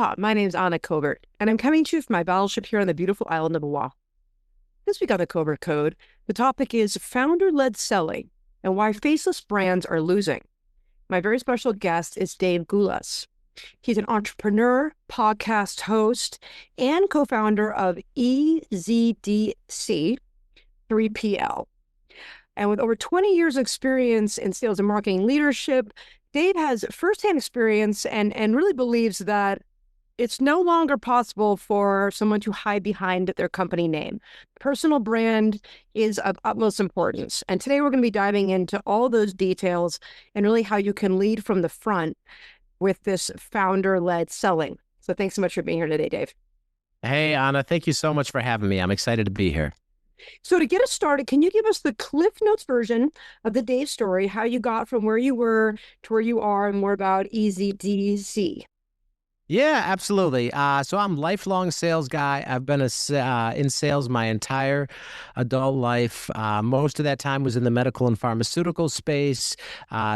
Aloha, my name's Anna Covert, and I'm coming to you from my battleship here on the beautiful island of Oahu. This week on the Covert Code, the topic is founder-led selling and why faceless brands are losing. My very special guest is Dave Gulas. He's an entrepreneur, podcast host, and co-founder of EZDC 3PL. And with over 20 years of experience in sales and marketing leadership, Dave has firsthand experience and really believes that it's no longer possible for someone to hide behind their company name. Personal brand is of utmost importance. And today we're going to be diving into all those details and really how you can lead from the front with this founder-led selling. So thanks so much for being here today, Dave. Hey, Anna, thank you so much for having me. I'm excited to be here. So to get us started, can you give us the Cliff Notes version of the Dave story, how you got from where you were to where you are, and more about EZDC? Yeah, absolutely. So I'm a lifelong sales guy. I've been in sales my entire adult life. Most of that time was in the medical and pharmaceutical space.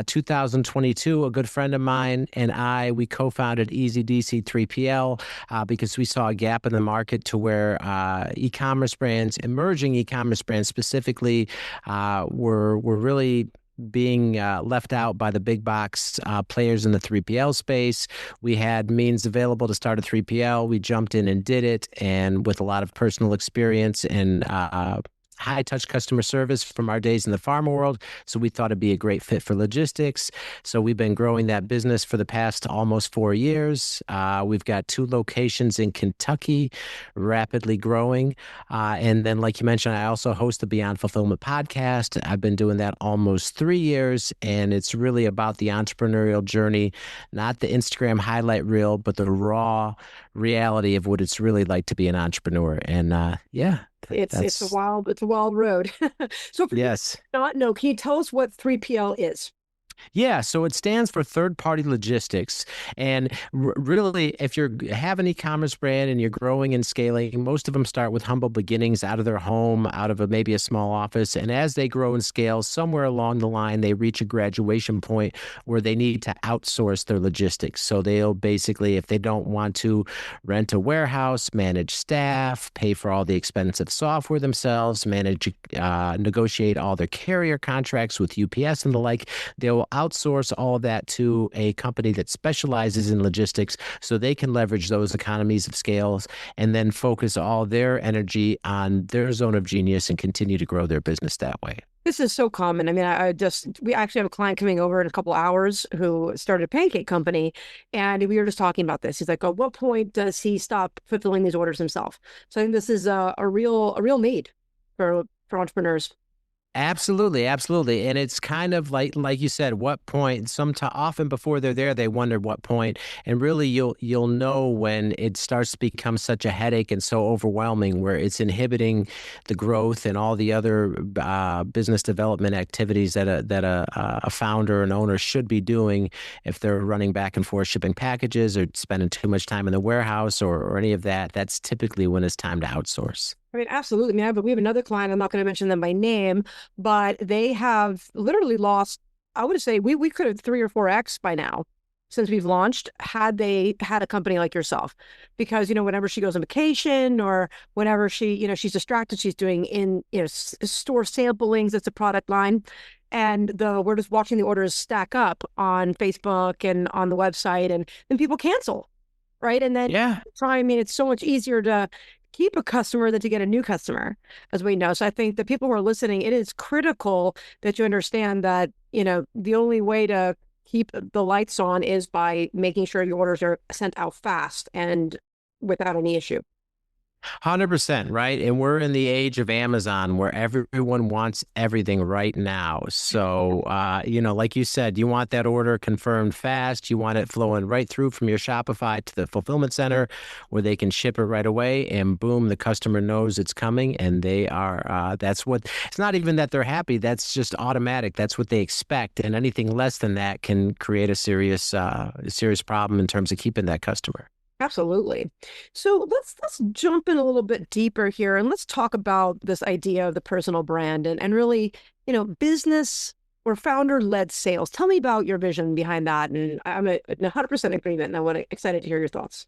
2022, a good friend of mine and we co-founded EZDC 3PL because we saw a gap in the market to where e-commerce brands, emerging e-commerce brands specifically, were really being left out by the big box players in the 3PL space. We had means available to start a 3PL. We jumped in and did it, and with a lot of personal experience and high-touch customer service from our days in the pharma world. So we thought it'd be a great fit for logistics. So we've been growing that business for the past almost 4 years. We've got 2 locations in Kentucky, rapidly growing. And then, like you mentioned, I also host the Beyond Fulfillment podcast. I've been doing that almost 3 years, and it's really about the entrepreneurial journey, not the Instagram highlight reel, but the raw reality of what it's really like to be an entrepreneur. And It's a wild road. So for yes. you not know, can you tell us what 3PL is? Yeah, so it stands for third-party logistics. And really, if you have an e-commerce brand and you're growing and scaling, most of them start with humble beginnings out of their home, out of maybe a small office. And as they grow and scale, somewhere along the line, they reach a graduation point where they need to outsource their logistics. So they'll basically, if they don't want to rent a warehouse, manage staff, pay for all the expensive software themselves, negotiate all their carrier contracts with UPS and the like, they'll outsource all of that to a company that specializes in logistics so they can leverage those economies of scales and then focus all their energy on their zone of genius and continue to grow their business that way. This is so common. I mean, we actually have a client coming over in a couple hours who started a pancake company, and we were just talking about this. He's like, at what point does he stop fulfilling these orders himself? So I think this is a real need for entrepreneurs. Absolutely, absolutely. And it's kind of like you said, what point, often before they're there, they wonder what point. And really you'll know when it starts to become such a headache and so overwhelming where it's inhibiting the growth and all the other business development activities that a founder and owner should be doing if they're running back and forth shipping packages or spending too much time in the warehouse or any of that. That's typically when it's time to outsource. I mean, absolutely. I mean, we have another client, I'm not going to mention them by name, but they have literally lost, I would say we could have 3 or 4x by now since we've launched, had they had a company like yourself. Because, whenever she goes on vacation or whenever she's distracted, she's doing store samplings, it's a product line. And we're just watching the orders stack up on Facebook and on the website, and then people cancel, right? And then it's so much easier to keep a customer than to get a new customer, as we know. So I think the people who are listening, it is critical that you understand that, the only way to keep the lights on is by making sure your orders are sent out fast and without any issue. 100%, right? And we're in the age of Amazon where everyone wants everything right now. So, like you said, you want that order confirmed fast. You want it flowing right through from your Shopify to the fulfillment center where they can ship it right away. And boom, the customer knows it's coming and they are, it's not even that they're happy. That's just automatic. That's what they expect. And anything less than that can create a serious problem in terms of keeping that customer. Absolutely. So let's jump in a little bit deeper here and let's talk about this idea of the personal brand and really, business or founder-led sales. Tell me about your vision behind that. And I'm in 100% agreement, and excited to hear your thoughts.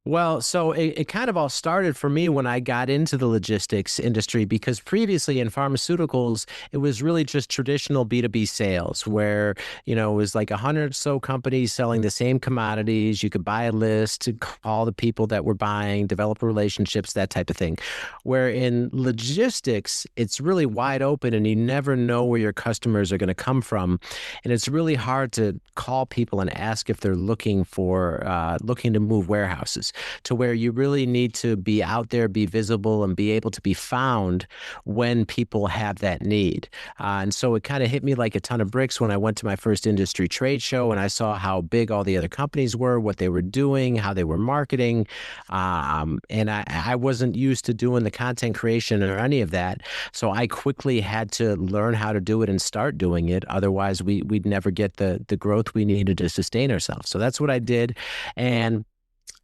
Well, so it kind of all started for me when I got into the logistics industry because previously in pharmaceuticals, it was really just traditional B2B sales where, it was like 100 or so companies selling the same commodities. You could buy a list, call the people that were buying, develop relationships, that type of thing. Where in logistics, it's really wide open and you never know where your customers are going to come from. And it's really hard to call people and ask if they're looking to move warehouses to where you really need to be out there, be visible, and be able to be found when people have that need. And so it kind of hit me like a ton of bricks when I went to my first industry trade show and I saw how big all the other companies were, what they were doing, how they were marketing. And I wasn't used to doing the content creation or any of that. So I quickly had to learn how to do it and start doing it. Otherwise, we'd never get the growth we needed to sustain ourselves. So that's what I did. And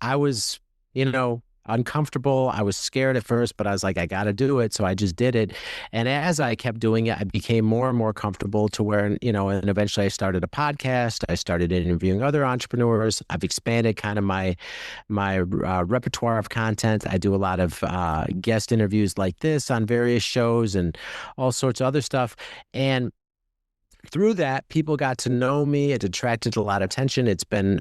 I was, uncomfortable. I was scared at first, but I was like, I got to do it. So I just did it. And as I kept doing it, I became more and more comfortable to where, and eventually I started a podcast. I started interviewing other entrepreneurs. I've expanded kind of my repertoire of content. I do a lot of guest interviews like this on various shows and all sorts of other stuff. And through that, people got to know me. It attracted a lot of attention. It's been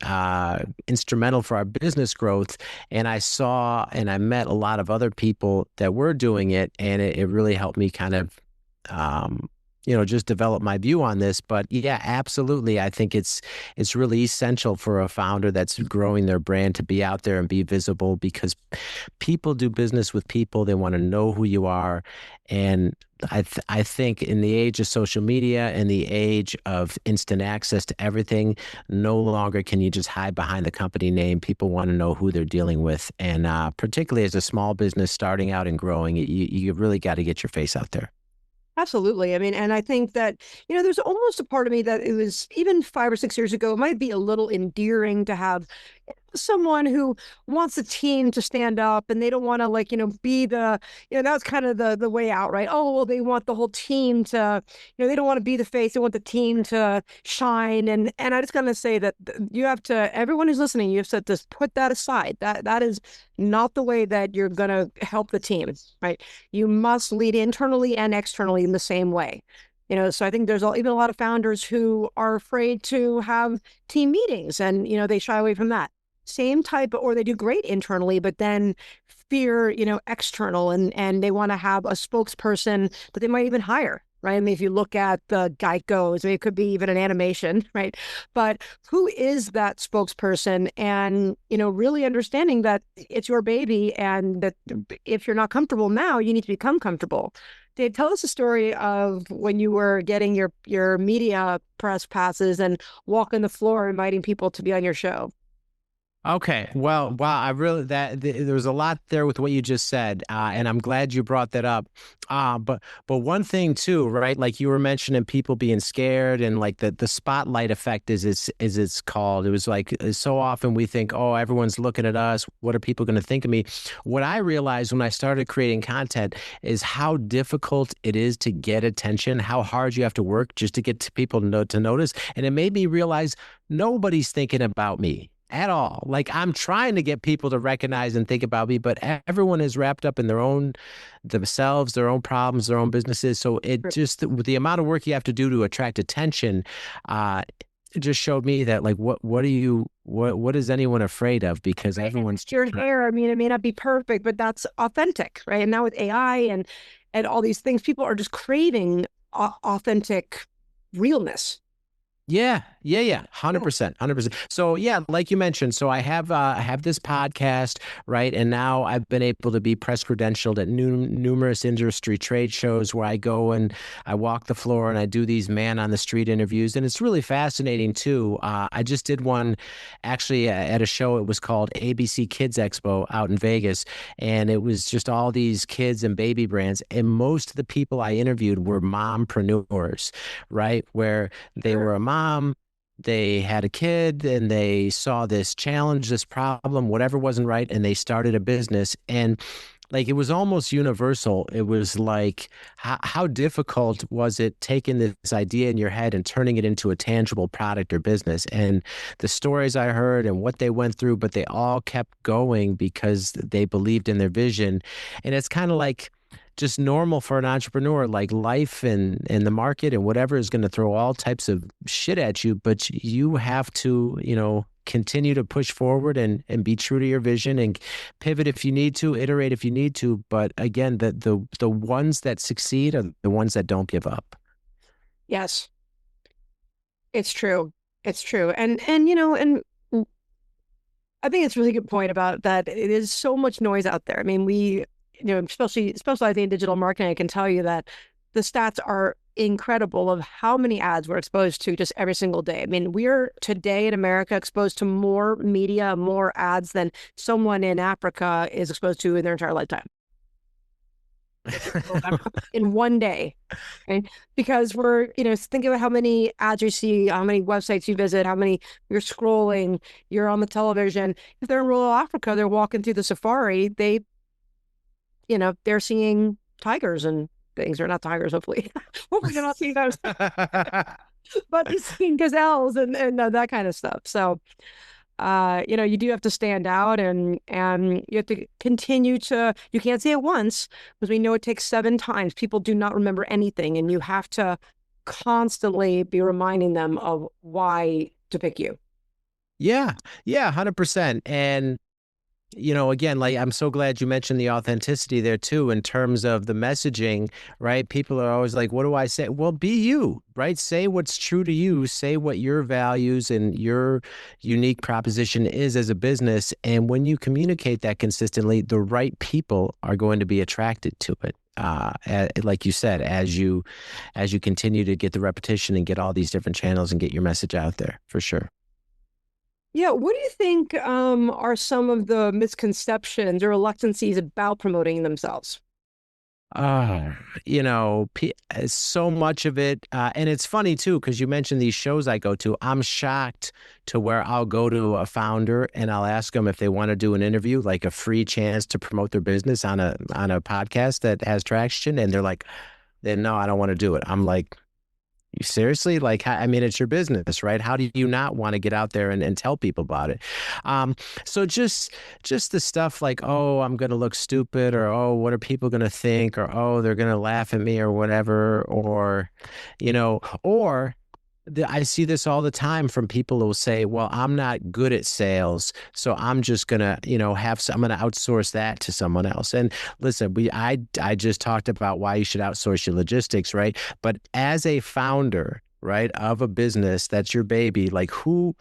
instrumental for our business growth. And I saw and I met a lot of other people that were doing it. And it really helped me kind of, just develop my view on this. But yeah, absolutely. I think it's really essential for a founder that's growing their brand to be out there and be visible because people do business with people. They want to know who you are. And I think in the age of social media and the age of instant access to everything, no longer can you just hide behind the company name. People want to know who they're dealing with. And particularly as a small business starting out and growing, you really got to get your face out there. Absolutely. I mean, and I think that, there's almost a part of me that it was even 5 or 6 years ago, it might be a little endearing to have someone who wants a team to stand up and they don't want to be that was kind of the way out, right? Oh, well, they want the whole team to, they don't want to be the face. They want the team to shine. And I just got to say that you have to, everyone who's listening, you have to just put that aside. That is not the way that you're going to help the team, right? You must lead internally and externally in the same way. So I think there's even a lot of founders who are afraid to have team meetings and, they shy away from that. Same type, or they do great internally, but then fear, external and they want to have a spokesperson that they might even hire, right? I mean, if you look at the Geicos, I mean, it could be even an animation, right? But who is that spokesperson? And, really understanding that it's your baby and that if you're not comfortable now, you need to become comfortable. Dave, tell us a story of when you were getting your media press passes and walking the floor, inviting people to be on your show. Okay. Well, wow. There was a lot there with what you just said. And I'm glad you brought that up. But one thing too, right? Like you were mentioning people being scared and like the spotlight effect is it's called. It was like so often we think, oh, everyone's looking at us. What are people going to think of me? What I realized when I started creating content is how difficult it is to get attention, how hard you have to work just to get people to notice. And it made me realize nobody's thinking about me at all. Like I'm trying to get people to recognize and think about me, but everyone is wrapped up in themselves, their own problems, their own businesses. So it just, with the amount of work you have to do to attract attention, it just showed me that like, what is anyone afraid of? Because everyone's your hair. I mean, it may not be perfect, but that's authentic, right? And now with AI and all these things, people are just craving authentic realness. Yeah. 100%. So yeah, like you mentioned, so I have this podcast, right? And now I've been able to be press credentialed at numerous industry trade shows where I go and I walk the floor and I do these man on the street interviews. And it's really fascinating too. I just did one actually at a show. It was called ABC Kids Expo out in Vegas. And it was just all these kids and baby brands. And most of the people I interviewed were mompreneurs, right? Where they were a mom, they had a kid and they saw this challenge, this problem, whatever wasn't right, and they started a business. And like it was almost universal. It was like, how difficult was it taking this idea in your head and turning it into a tangible product or business? And the stories I heard and what they went through, but they all kept going because they believed in their vision. And it's kind of like just normal for an entrepreneur, like life and the market and whatever is going to throw all types of shit at you, but you have to, continue to push forward and be true to your vision and pivot if you need to, iterate if you need to. But again, the ones that succeed are the ones that don't give up. Yes, it's true. It's true. And I think it's a really good point about that. It is so much noise out there. I mean, especially specializing in digital marketing, I can tell you that the stats are incredible of how many ads we're exposed to just every single day. I mean, we're today in America exposed to more media, more ads than someone in Africa is exposed to in their entire lifetime. In one day. Okay? Because think about how many ads you see, how many websites you visit, how many you're scrolling, you're on the television. If they're in rural Africa, they're walking through the safari, they're seeing tigers and things, or not tigers, hopefully. Hopefully they're not seeing those. But they're seeing gazelles and that kind of stuff. So, you do have to stand out and you have to continue you can't say it once because we know it takes 7 times. People do not remember anything, and you have to constantly be reminding them of why to pick you. Yeah. Yeah. 100%. And again, like I'm so glad you mentioned the authenticity there too, in terms of the messaging, right? People are always like, what do I say? Well, be you, right? Say what's true to you, say what your values and your unique proposition is as a business. And when you communicate that consistently, the right people are going to be attracted to it. Like you said, as you continue to get the repetition and get all these different channels and get your message out there, for sure. Yeah, what do you think are some of the misconceptions or reluctancies about promoting themselves? Uh, so much of it. And it's funny too, because you mentioned these shows I go to. I'm shocked to where I'll go to a founder and I'll ask them if they want to do an interview, like a free chance to promote their business on a podcast that has traction. And they're like, no, I don't want to do it. I'm like, you seriously? Like, I mean, it's your business, right? How do you not want to get out there and tell people about it? So just the stuff like, oh, I'm going to look stupid, or, oh, what are people going to think? Or, oh, they're going to laugh at me or whatever. Or, I see this all the time from people who will say, well, I'm not good at sales, so I'm just going to, I'm going to outsource that to someone else. And listen, I just talked about why you should outsource your logistics, right? But as a founder, right, of a business that's your baby, like who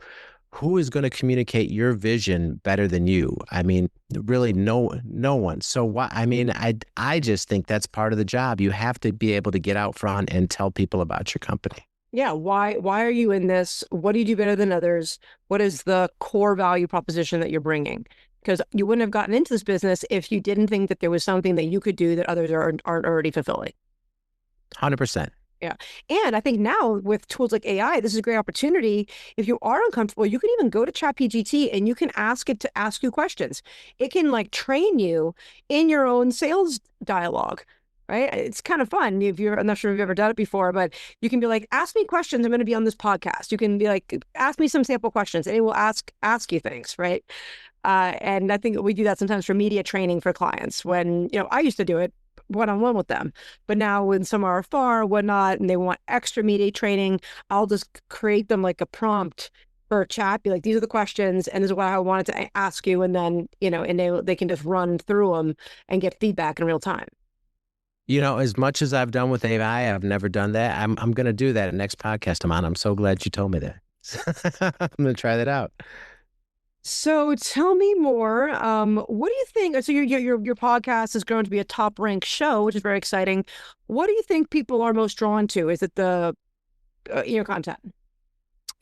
is going to communicate your vision better than you? I mean, really no one. So what, I mean, I just think that's part of the job. You have to be able to get out front and tell people about your company. Yeah, why are you in this? What do you do better than others? What is the core value proposition that you're bringing? Because you wouldn't have gotten into this business if you didn't think that there was something that you could do that others aren't already fulfilling. 100%. Yeah. And I think now with tools like AI, this is a great opportunity. If you are uncomfortable, you can even go to ChatGPT and you can ask it to ask you questions. It can train you in your own sales dialogue. Right? It's kind of fun. I'm not sure if you've ever done it before, but you can be like, ask me questions. I'm going to be on this podcast. You can be like, ask me some sample questions, and it will ask you things, right? And I think we do that sometimes for media training for clients. When I used to do it one-on-one with them, but now when some are far, whatnot, and they want extra media training, I'll just create them like a prompt for a chat. Be like, these are the questions, and this is what I wanted to ask you, and then and they can just run through them and get feedback in real time. As much as I've done with AI, I've never done that. I'm going to do that at next podcast I'm on. I'm so glad you told me that. I'm going to try that out. So tell me more. What do you think? So your podcast is going to be a top ranked show, which is very exciting. What do you think people are most drawn to? Is it the content?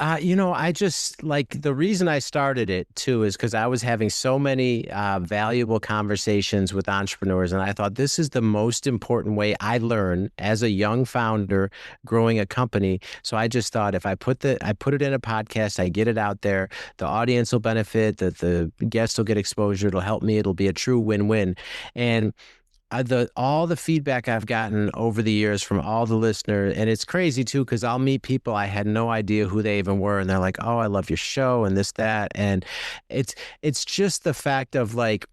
I just like the reason I started it too is because I was having so many valuable conversations with entrepreneurs, and I thought this is the most important way I learn as a young founder growing a company. So I just thought if I put it in a podcast, I get it out there, the audience will benefit, that the guests will get exposure, it'll help me, it'll be a true win-win. And all the feedback I've gotten over the years from all the listeners, and it's crazy too, because I'll meet people I had no idea who they even were, and they're like, "Oh, I love your show," and this, that, and it's just the fact of like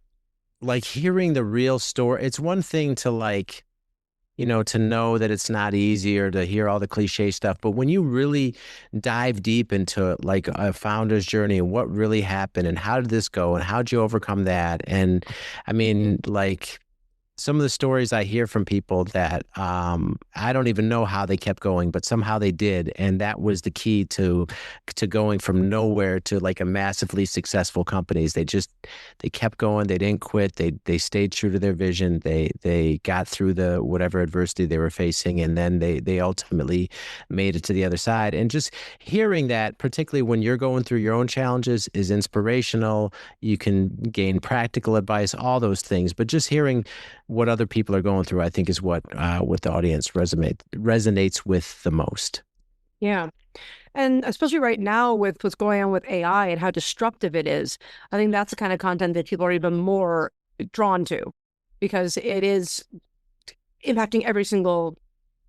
hearing the real story. It's one thing to to know that it's not easy or to hear all the cliche stuff, but when you really dive deep into like a founder's journey and what really happened and how did this go and how'd you overcome that, and I mean, like some of the stories I hear from people that I don't even know how they kept going, but somehow they did, and that was the key to going from nowhere to like a massively successful companies. They kept going, they didn't quit, they stayed true to their vision, they got through the whatever adversity they were facing, and then they ultimately made it to the other side. And just hearing that, particularly when you're going through your own challenges, is inspirational. You can gain practical advice, all those things, but just hearing what other people are going through, I think, is what the audience resonates with the most. Yeah. And especially right now with what's going on with AI and how disruptive it is, I think that's the kind of content that people are even more drawn to, because it is impacting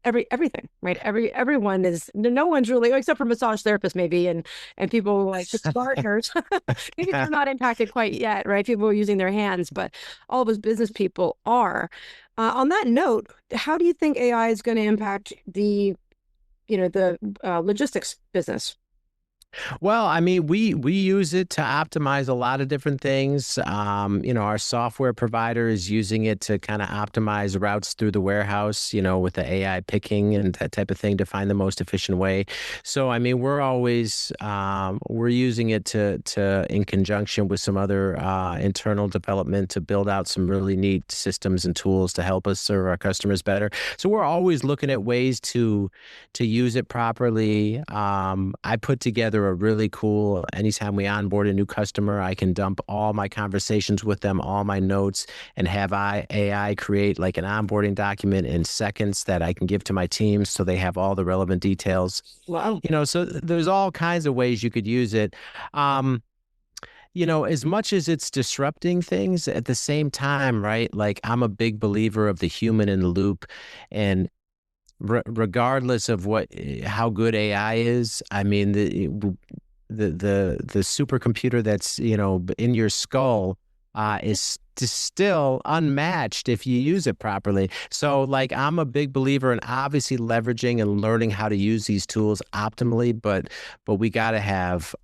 everything, right? Everyone is, no one's really, except for massage therapists maybe, and people like gardeners. Maybe they're not impacted quite yet, right? People are using their hands, but all of us business people are. On that note, how do you think AI is going to impact the logistics business? Well, I mean, we use it to optimize a lot of different things. Our software provider is using it to kind of optimize routes through the warehouse, with the AI picking and that type of thing to find the most efficient way. So, I mean, we're using it to in conjunction with some other internal development to build out some really neat systems and tools to help us serve our customers better. So we're always looking at ways to use it properly. I put together a really cool, anytime we onboard a new customer, I can dump all my conversations with them, all my notes, and have AI create like an onboarding document in seconds that I can give to my teams so they have all the relevant details. Wow. So there's all kinds of ways you could use it. As much as it's disrupting things, at the same time, right? Like I'm a big believer of the human in the loop, and regardless of how good AI is, I mean the supercomputer that's in your skull is still unmatched if you use it properly. So like I'm a big believer in obviously leveraging and learning how to use these tools optimally, but we got to have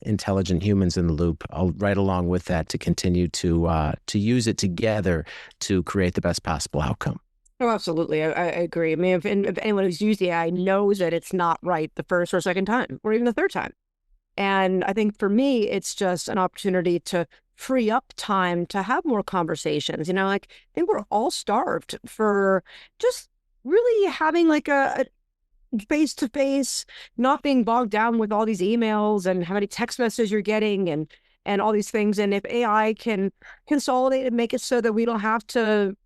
intelligent humans in the loop right along with that to continue to use it together to create the best possible outcome. Oh, absolutely. I agree. I mean, if anyone who's used AI knows that it's not right the first or second time, or even the third time. And I think for me, it's just an opportunity to free up time to have more conversations. Like I think we're all starved for just really having like a face-to-face, not being bogged down with all these emails and how many text messages you're getting and all these things. And if AI can consolidate and make it so that we don't have to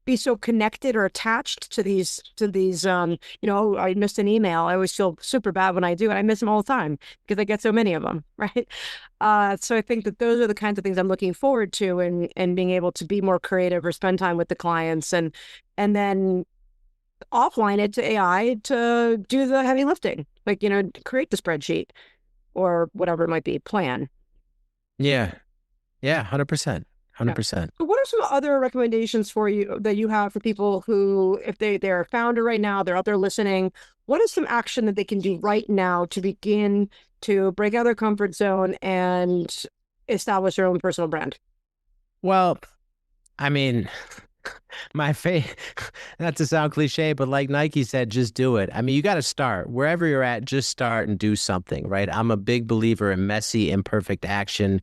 be so connected or attached to these I missed an email. I always feel super bad when I do, and I miss them all the time because I get so many of them, right? So I think that those are the kinds of things I'm looking forward to, and being able to be more creative or spend time with the clients, and then offline it to AI to do the heavy lifting, like create the spreadsheet or whatever it might be, plan. Yeah, 100%. 100%. So what are some other recommendations for you that you have for people who, if they're a founder right now, they're out there listening, what is some action that they can do right now to begin to break out of their comfort zone and establish their own personal brand? Well, I mean, My faith, not to sound cliche, but like Nike said, just do it. I mean, you got to start wherever you're at, just start and do something, right? I'm a big believer in messy, imperfect action,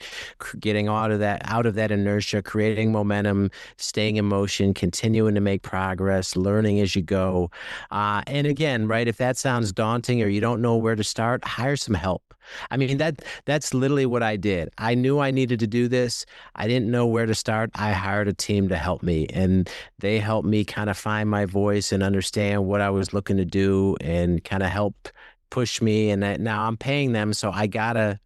getting out of that inertia, creating momentum, staying in motion, continuing to make progress, learning as you go. And again, right, if that sounds daunting or you don't know where to start, hire some help. I mean, that's literally what I did. I knew I needed to do this. I didn't know where to start. I hired a team to help me, and they helped me kind of find my voice and understand what I was looking to do and kind of help push me. And that now I'm paying them, so I gotta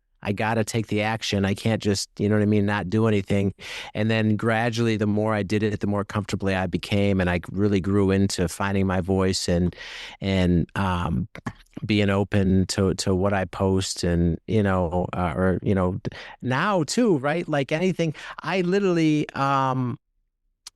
take the action. I can't just, you know what I mean, not do anything. And then gradually, the more I did it, the more comfortably I became, and I really grew into finding my voice and being open to what I post and now too, right? Like anything, I literally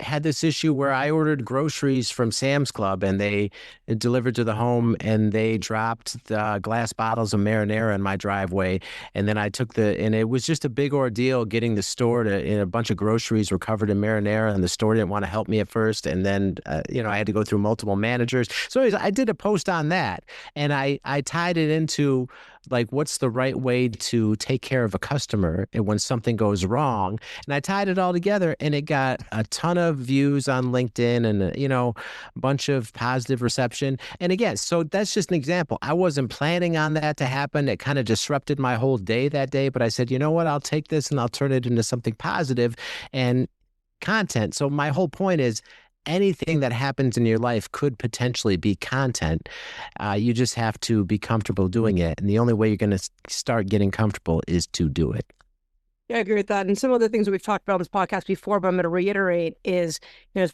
had this issue where I ordered groceries from Sam's Club and they delivered to the home and they dropped the glass bottles of marinara in my driveway. And then and it was just a big ordeal getting the store and a bunch of groceries were covered in marinara and the store didn't want to help me at first. And then, I had to go through multiple managers. So anyways, I did a post on that and I tied it into like, what's the right way to take care of a customer and when something goes wrong. And I tied it all together and it got a ton of views on LinkedIn and, a bunch of positive reception. And again, so that's just an example. I wasn't planning on that to happen. It kind of disrupted my whole day that day. But I said, you know what? I'll take this and I'll turn it into something positive and content. So my whole point is, anything that happens in your life could potentially be content. You just have to be comfortable doing it. And the only way you're going to start getting comfortable is to do it. Yeah, I agree with that. And some of the things that we've talked about on this podcast before, but I'm going to reiterate is, it's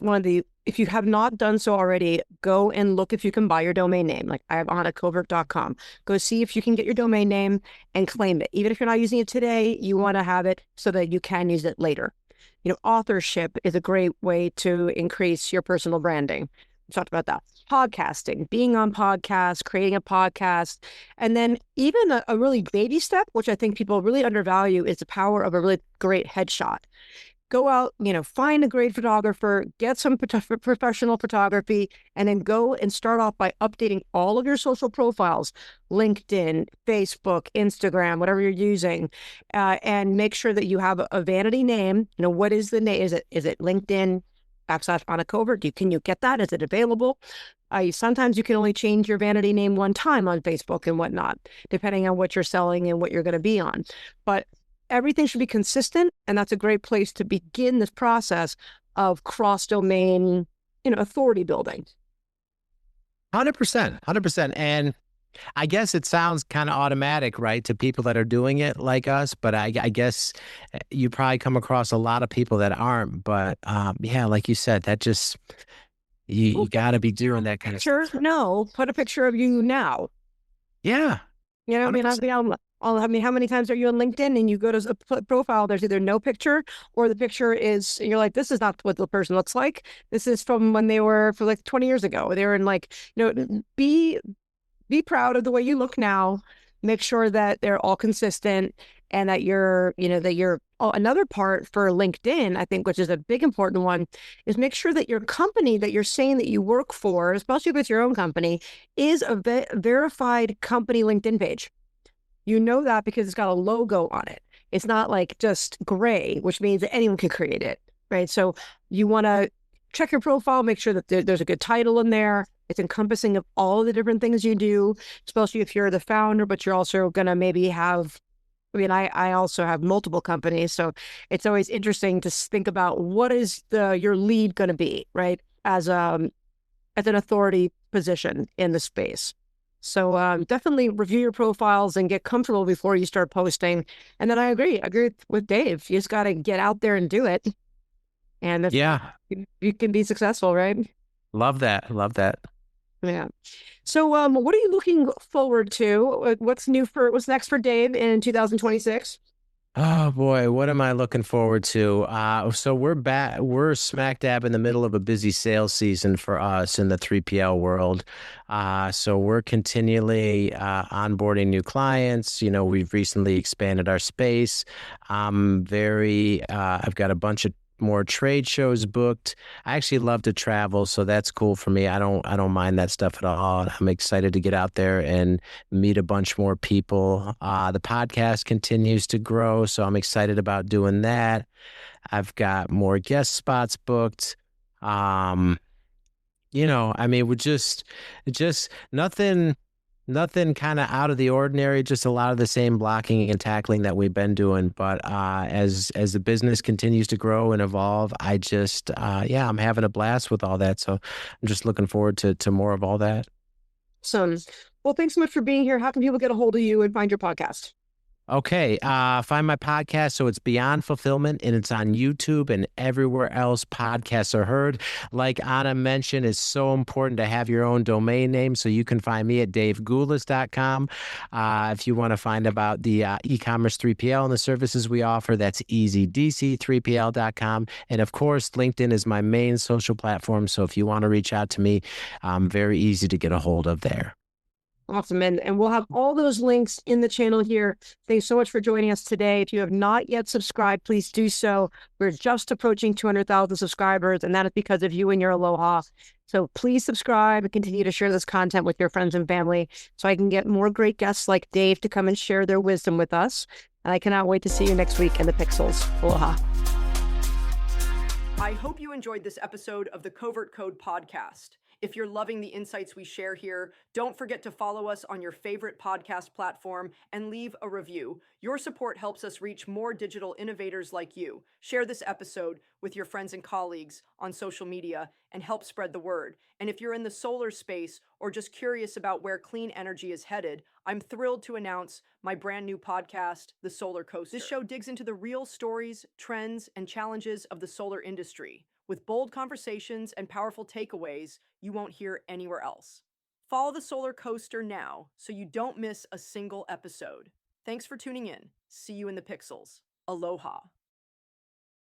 if you have not done so already, go and look if you can buy your domain name. Like I have on at covert.com. Go see if you can get your domain name and claim it. Even if you're not using it today, you want to have it so that you can use it later. Authorship is a great way to increase your personal branding. We talked about that. Podcasting, being on podcasts, creating a podcast. And then even a really baby step, which I think people really undervalue, is the power of a really great headshot. Go out, find a great photographer, get some professional photography, and then go and start off by updating all of your social profiles, LinkedIn, Facebook, Instagram, whatever you're using, and make sure that you have a vanity name. What is the name? Is it LinkedIn / Anna Covert? Can you get that? Is it available? Sometimes you can only change your vanity name one time on Facebook and whatnot, depending on what you're selling and what you're going to be on. But everything should be consistent, and that's a great place to begin this process of cross-domain, authority building. 100%, 100%. And I guess it sounds kind of automatic, right, to people that are doing it like us, but I guess you probably come across a lot of people that aren't. But yeah, like you said, that just, you got to be doing that kind of stuff. No, put a picture of you now. Yeah. I mean, how many times are you on LinkedIn and you go to a profile, there's either no picture or the picture is, you're like, this is not what the person looks like. This is from when they were for like 20 years ago. They were in like, be proud of the way you look now. Make sure that they're all consistent and that another part for LinkedIn, I think, which is a big important one, is make sure that your company that you're saying that you work for, especially if it's your own company, is a verified company LinkedIn page. You know that because it's got a logo on it. It's not like just gray, which means that anyone can create it, right? So you want to check your profile, make sure that there's a good title in there. It's encompassing of all the different things you do, especially if you're the founder, but you're also going to maybe have, I also have multiple companies. So it's always interesting to think about what is your lead going to be, right? As an authority position in the space. So definitely review your profiles and get comfortable before you start posting. And then I agree with Dave. You just got to get out there and do it. And you can be successful, right? Love that. Yeah. So what are you looking forward to? What's next for Dave in 2026? Oh boy, what am I looking forward to? So we're smack dab in the middle of a busy sales season for us in the 3PL world. So we're continually onboarding new clients. We've recently expanded our space. I've got a bunch of more trade shows booked. I actually love to travel, so that's cool for me. I don't mind that stuff at all. I'm excited to get out there and meet a bunch more people. The podcast continues to grow, so I'm excited about doing that. I've got more guest spots booked. Um, I mean, just nothing kind of out of the ordinary, just a lot of the same blocking and tackling that we've been doing. But as the business continues to grow and evolve, yeah, I'm having a blast with all that. So I'm just looking forward to more of all that. So, well, thanks so much for being here. How can people get a hold of you and find your podcast? Okay, find my podcast. So it's Beyond Fulfillment, and it's on YouTube and everywhere else podcasts are heard. Like Anna mentioned, it's so important to have your own domain name. So you can find me at davegulas.com. If you want to find about the e-commerce 3PL and the services we offer, that's EZDC3PL.com. And of course, LinkedIn is my main social platform. So if you want to reach out to me, I'm very easy to get a hold of there. Awesome. And we'll have all those links in the channel here. Thanks so much for joining us today. If you have not yet subscribed, please do so. We're just approaching 200,000 subscribers, and that is because of you and your Aloha. So please subscribe and continue to share this content with your friends and family so I can get more great guests like Dave to come and share their wisdom with us. And I cannot wait to see you next week in the Pixels. Aloha. I hope you enjoyed this episode of the Covert Code Podcast. If you're loving the insights we share here, don't forget to follow us on your favorite podcast platform and leave a review. Your support helps us reach more digital innovators like you. Share this episode with your friends and colleagues on social media and help spread the word. And if you're in the solar space or just curious about where clean energy is headed, I'm thrilled to announce my brand new podcast, The Solar Coaster. This show digs into the real stories, trends, and challenges of the solar industry, with bold conversations and powerful takeaways you won't hear anywhere else. Follow the Solar Coaster now so you don't miss a single episode. Thanks for tuning in. See you in the Pixels. Aloha.